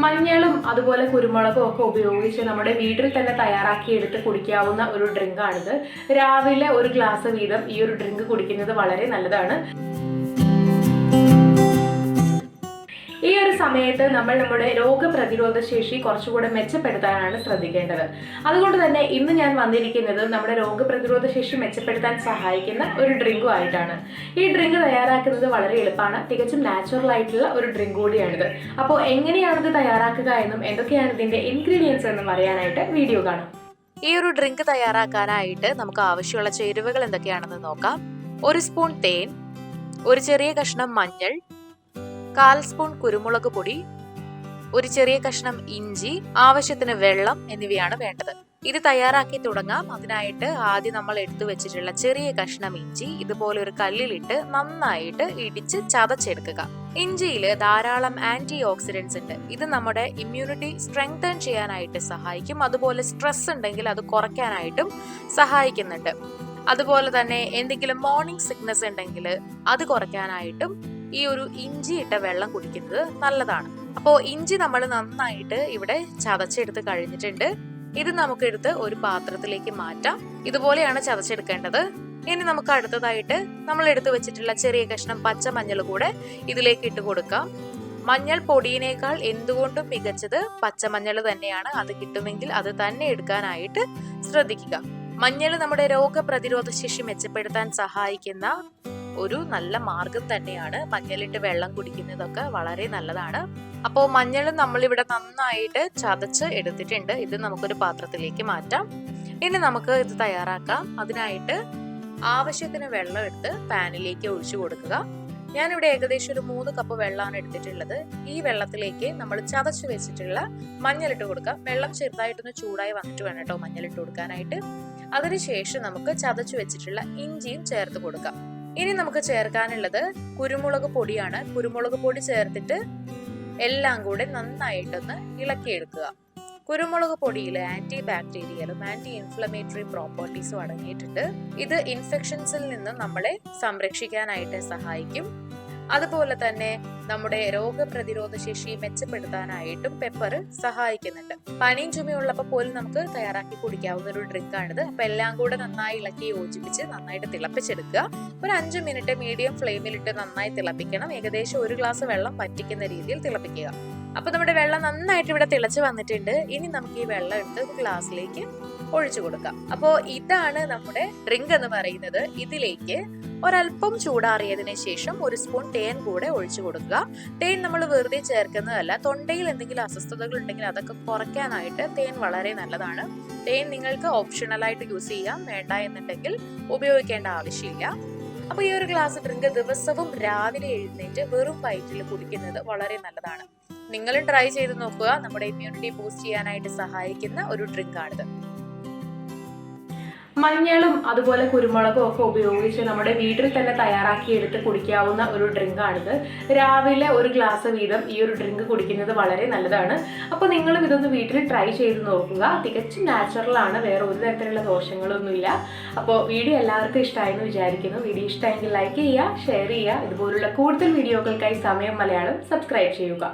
മഞ്ഞളും അതുപോലെ കുരുമുളകും ഒക്കെ ഉപയോഗിച്ച് നമ്മുടെ വീട്ടിൽ തന്നെ തയ്യാറാക്കിയെടുത്ത് കുടിക്കാവുന്ന ഒരു ഡ്രിങ്കാണിത്. രാവിലെ ഒരു ഗ്ലാസ് വീതം ഈ ഒരു ഡ്രിങ്ക് കുടിക്കുന്നത് വളരെ നല്ലതാണ്. ഈ ഒരു സമയത്ത് നമ്മൾ നമ്മുടെ രോഗപ്രതിരോധ ശേഷി കുറച്ചുകൂടെ മെച്ചപ്പെടുത്താനാണ് ശ്രദ്ധിക്കേണ്ടത്. അതുകൊണ്ട് തന്നെ ഇന്ന് ഞാൻ വന്നിരിക്കുന്നത് നമ്മുടെ രോഗപ്രതിരോധ ശേഷി മെച്ചപ്പെടുത്താൻ സഹായിക്കുന്ന ഒരു ഡ്രിങ്കും ആയിട്ടാണ്. ഈ ഡ്രിങ്ക് തയ്യാറാക്കുന്നത് വളരെ എളുപ്പമാണ്. തികച്ചും നാച്ചുറൽ ആയിട്ടുള്ള ഒരു ഡ്രിങ്ക് കൂടിയാണിത്. അപ്പോൾ എങ്ങനെയാണിത് തയ്യാറാക്കുക എന്നും എന്തൊക്കെയാണ് ഇതിന്റെ ഇൻഗ്രീഡിയൻസ് എന്നും അറിയാനായിട്ട് വീഡിയോ കാണാം. ഈ ഒരു ഡ്രിങ്ക് തയ്യാറാക്കാനായിട്ട് നമുക്ക് ആവശ്യമുള്ള ചേരുവകൾ എന്തൊക്കെയാണെന്ന് നോക്കാം. 1 സ്പൂൺ തേൻ, ഒരു ചെറിയ കഷ്ണം മഞ്ഞൾ, 1/4 സ്പൂൺ കുരുമുളക് പൊടി, ഒരു ചെറിയ കഷ്ണം ഇഞ്ചി, ആവശ്യത്തിന് വെള്ളം എന്നിവയാണ് വേണ്ടത്. ഇത് തയ്യാറാക്കി തുടങ്ങാം. അതിനായിട്ട് ആദ്യം നമ്മൾ എടുത്തു വെച്ചിട്ടുള്ള ചെറിയ കഷ്ണം ഇഞ്ചി ഇതുപോലെ ഒരു കല്ലിലിട്ട് നന്നായിട്ട് ഇടിച്ച് ചതച്ചെടുക്കുക. ഇഞ്ചിയിൽ ധാരാളം ആന്റി ഓക്സിഡന്റ്സ് ഉണ്ട്. ഇത് നമ്മുടെ ഇമ്മ്യൂണിറ്റി സ്ട്രെങ്തൻ ചെയ്യാനായിട്ട് സഹായിക്കും. അതുപോലെ സ്ട്രെസ് ഉണ്ടെങ്കിൽ അത് കുറയ്ക്കാനായിട്ടും സഹായിക്കുന്നുണ്ട്. അതുപോലെ തന്നെ എന്തെങ്കിലും മോർണിംഗ് സിക്നസ് ഉണ്ടെങ്കിൽ അത് കുറയ്ക്കാനായിട്ടും ഈ ഒരു ഇഞ്ചി ഇട്ട വെള്ളം കുടിക്കുന്നത് നല്ലതാണ്. അപ്പോൾ ഇഞ്ചി നമ്മൾ നന്നായിട്ട് ഇവിടെ ചതച്ചെടുത്ത് കഴിഞ്ഞിട്ടുണ്ട്. ഇത് നമുക്കെടുത്ത് ഒരു പാത്രത്തിലേക്ക് മാറ്റാം. ഇതുപോലെയാണ് ചതച്ചെടുക്കേണ്ടത്. ഇനി നമുക്ക് അടുത്തതായിട്ട് നമ്മൾ എടുത്തു വെച്ചിട്ടുള്ള ചെറിയ കഷ്ണം പച്ചമഞ്ഞൾ കൂടെ ഇതിലേക്ക് ഇട്ട് കൊടുക്കാം. മഞ്ഞൾ പൊടിയിനേക്കാൾ എന്തുകൊണ്ടും മികച്ചത് പച്ചമഞ്ഞൾ തന്നെയാണ്. അത് കിട്ടുമെങ്കിൽ അത് തന്നെ എടുക്കാനായിട്ട് ശ്രദ്ധിക്കുക. മഞ്ഞൾ നമ്മുടെ രോഗപ്രതിരോധ ശേഷി മെച്ചപ്പെടുത്താൻ സഹായിക്കുന്ന ഒരു നല്ല മാർഗം തന്നെയാണ്. മഞ്ഞളിട്ട് വെള്ളം കുടിക്കുന്നതൊക്കെ വളരെ നല്ലതാണ്. അപ്പോൾ മഞ്ഞൾ നമ്മളിവിടെ നന്നായിട്ട് ചതച്ച് എടുത്തിട്ടുണ്ട്. ഇത് നമുക്കൊരു പാത്രത്തിലേക്ക് മാറ്റാം. ഇനി നമുക്ക് ഇത് തയ്യാറാക്കാം. അതിനായിട്ട് ആവശ്യത്തിന് വെള്ളം എടുത്ത് പാനിലേക്ക് ഒഴിച്ചു കൊടുക്കുക. ഞാനിവിടെ ഏകദേശം ഒരു 3 കപ്പ് വെള്ളമാണ് എടുത്തിട്ടുള്ളത്. ഈ വെള്ളത്തിലേക്ക് നമ്മൾ ചതച്ചു വെച്ചിട്ടുള്ള മഞ്ഞളിട്ട് കൊടുക്കാം. വെള്ളം ചെറുതായിട്ടൊന്ന് ചൂടായി വന്നിട്ട് വേണം കേട്ടോ മഞ്ഞളിട്ട് കൊടുക്കാനായിട്ട്. അതിനുശേഷം നമുക്ക് ചതച്ചു വെച്ചിട്ടുള്ള ഇഞ്ചിയും ചേർത്ത് കൊടുക്കാം. ഇനി നമുക്ക് ചേർക്കാനുള്ളത് കുരുമുളക് പൊടിയാണ്. കുരുമുളക് പൊടി ചേർത്തിട്ട് എല്ലാം കൂടെ നന്നായിട്ടൊന്ന് ഇളക്കിയെടുക്കുക. കുരുമുളക് പൊടിയിൽ ആന്റി ബാക്ടീരിയലും ആന്റി ഇൻഫ്ലമേറ്ററി പ്രോപ്പർട്ടീസും അടങ്ങിയിട്ടുണ്ട്. ഇത് ഇൻഫെക്ഷൻസിൽ നിന്ന് നമ്മളെ സംരക്ഷിക്കാനായിട്ട് സഹായിക്കും. അതുപോലെ തന്നെ നമ്മുടെ രോഗപ്രതിരോധ ശേഷി മെച്ചപ്പെടുത്താനായിട്ടും പെപ്പർ സഹായിക്കുന്നുണ്ട്. പനിയും ചുമയുള്ളപ്പോൾ പോലും നമുക്ക് തയ്യാറാക്കി കുടിക്കാവുന്ന ഒരു ഡ്രിങ്കാണിത്. അപ്പൊ എല്ലാം കൂടെ നന്നായി ഇളക്കി യോജിപ്പിച്ച് നന്നായിട്ട് തിളപ്പിച്ചെടുക്കുക. ഒരു 5 മിനിറ്റ് മീഡിയം ഫ്ലെയിമിലിട്ട് നന്നായി തിളപ്പിക്കണം. ഏകദേശം 1 ഗ്ലാസ് വെള്ളം പറ്റിക്കുന്ന രീതിയിൽ തിളപ്പിക്കുക. അപ്പൊ നമ്മുടെ വെള്ളം നന്നായിട്ട് ഇവിടെ തിളച്ച് വന്നിട്ടുണ്ട്. ഇനി നമുക്ക് ഈ വെള്ളം എടുത്ത് ഒരു ഗ്ലാസ്സിലേക്ക് ഒഴിച്ചു കൊടുക്കാം. അപ്പോൾ ഇതാണ് നമ്മുടെ ഡ്രിങ്ക് എന്ന് പറയുന്നത്. ഇതിലേക്ക് ഒരല്പം ചൂടാറിയതിന് ശേഷം 1 സ്പൂൺ തേൻ കൂടെ ഒഴിച്ചു കൊടുക്കുക. തേൻ നമ്മൾ വെറുതെ ചേർക്കുന്നതല്ല. തൊണ്ടയിൽ എന്തെങ്കിലും അസ്വസ്ഥതകൾ ഉണ്ടെങ്കിൽ അതൊക്കെ കുറയ്ക്കാനായിട്ട് തേൻ വളരെ നല്ലതാണ്. തേൻ നിങ്ങൾക്ക് ഓപ്ഷണലായിട്ട് യൂസ് ചെയ്യാം. വേണ്ട എന്നുണ്ടെങ്കിൽ ഉപയോഗിക്കേണ്ട ആവശ്യമില്ല. അപ്പൊ ഈ ഒരു ഗ്ലാസ് ഡ്രിങ്ക് ദിവസവും രാവിലെ എഴുന്നേറ്റ് വെറും വയറ്റിൽ കുടിക്കുന്നത് വളരെ നല്ലതാണ്. നിങ്ങളും ട്രൈ ചെയ്ത് നോക്കുക. നമ്മുടെ ഇമ്മ്യൂണിറ്റി ബൂസ്റ്റ് ചെയ്യാനായിട്ട് സഹായിക്കുന്ന ഒരു ഡ്രിങ്ക് ആണിത്. മഞ്ഞളും അതുപോലെ കുരുമുളകും ഒക്കെ ഉപയോഗിച്ച് നമ്മുടെ വീട്ടിൽ തന്നെ തയ്യാറാക്കിയെടുത്ത് കുടിക്കാവുന്ന ഒരു ഡ്രിങ്കാണിത്. രാവിലെ ഒരു ഗ്ലാസ് വീതം ഈ ഒരു ഡ്രിങ്ക് കുടിക്കുന്നത് വളരെ നല്ലതാണ്. അപ്പോൾ നിങ്ങളും ഇതൊന്ന് വീട്ടിൽ ട്രൈ ചെയ്ത് നോക്കുക. തികച്ചും നാച്ചുറൽ ആണ്. വേറെ ഒരു തരത്തിലുള്ള ദോഷങ്ങളൊന്നുമില്ല. അപ്പോൾ വീഡിയോ എല്ലാവർക്കും ഇഷ്ടമായെന്ന് വിചാരിക്കുന്നു. വീഡിയോ ഇഷ്ടമായെങ്കിൽ ലൈക്ക് ചെയ്യുക, ഷെയർ ചെയ്യുക. ഇതുപോലുള്ള കൂടുതൽ വീഡിയോകൾക്കായി സമയം മലയാളം സബ്സ്ക്രൈബ് ചെയ്യുക.